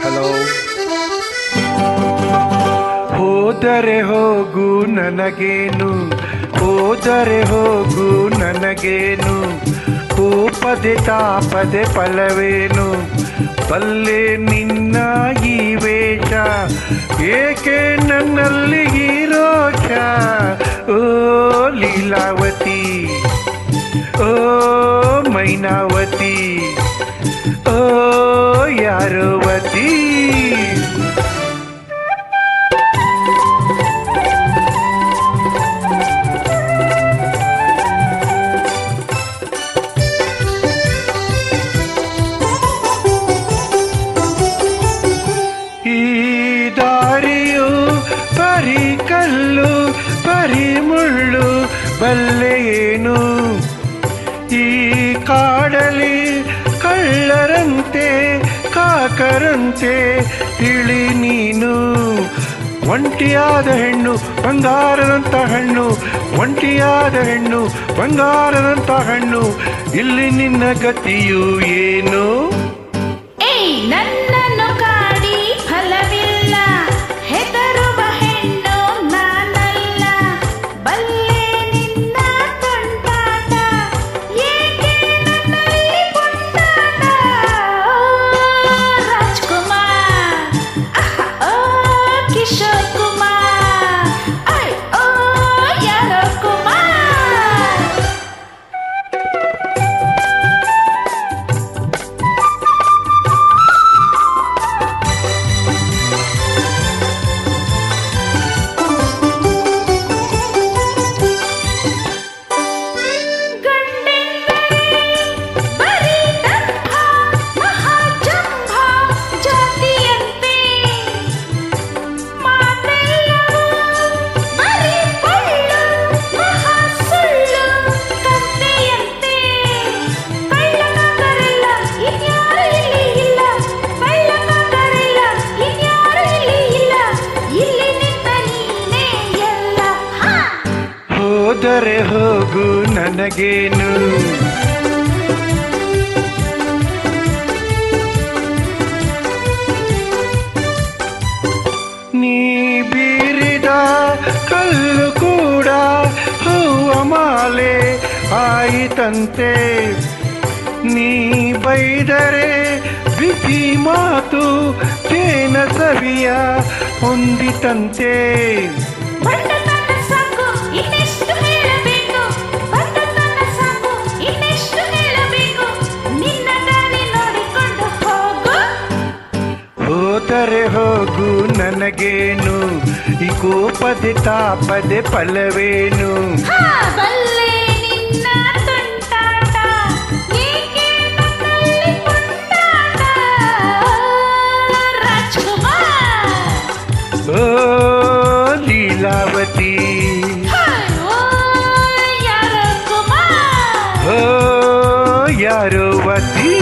Hello. ಹೋದರೆ ಹೋಗು ನನಗೇನು, ಹೋದರೆ ಹೋಗು ನನಗೇನು, ಕೋಪದೆ ತಾಪದೆ ಫಲವೇನು, ಬಲ್ಲೆ ನಿನ್ನ ಈ ವೇಷ, ಏಕೆ ನನ್ನಲ್ಲಿ ಈ ರೋಷ. ಓ ಲೀಲಾವತಿ, ಓ ಮೈನಾವತಿ, ಓ ಯಾರವತಿ. ಈ ದಾರಿಯು ಬರೀ ಕಲ್ಲು ಬರೀ ಮುಳ್ಳು ಬಲ್ಲೆಯೇನು, ಈ ಕಾಡಲಿ ಕಳ್ಳರಂತೆ ಕಾಕರಂತೆ ತಿಳಿ ನೀನು. ಒಂಟಿಯಾದ ಹೆಣ್ಣು ಬಂಗಾರದಂಥ ಹಣ್ಣು, ಒಂಟಿಯಾದ ಹೆಣ್ಣು ಬಂಗಾರದಂಥ ಹಣ್ಣು, ಇಲ್ಲಿ ನಿನ್ನ ಗತಿಯು ಏನು. ನನ್ನನ್ನು ಕಾಡಿ ಫಲವಿಲ್ಲ, ಹೆದರುವ ಹೆಣ್ಣು ನಾನಲ್ಲ, ಬಲ್ಲೆ ನಿನ್ನ ತುಂಟಾಟ, ಏಕೆ ನನ್ನಲ್ಲಿ ಪುಂಟಾಟ. ರಾಜ್ಕುಮಾರ್, ಓ ಕಿಶೋರ್ ಕುಮಾರ್, ಓ ಯಾರೋ ಕುಮಾರ್. ಹೋದರೆ ಹೋಗು ನನಗೇನು, ನೀ ಬೀರಿದ ಕಲ್ಲು ಕೂಡ ಹೂವ ಮಾಲೆ ಆಯಿತಂತೆ, ನೀ ಬೈದರೆ ಬಿಸಿ ಮಾತು ತೇನ ಸವಿಯ ಹೊಂದಿತಂತೆ. ಹೋದರೆ ಹೋಗು ನನಗೇನು, ಈ ಕೋಪದೆ ತಾಪದೆ ಫಲವೇನು. ಬಲ್ಲೆ ನಿನ್ನ ತುಂಟಾಟ, ಏಕೆ ನನ್ನಲ್ಲಿ ಪುಂಟಾಟ. ರಾಜ್ಕುಮಾರ್, ಓ ಲೀಲಾವತಿ, ಓ ಯಾರೋ ಕುಮಾರ್. ಓ ಯಾರವತಿ.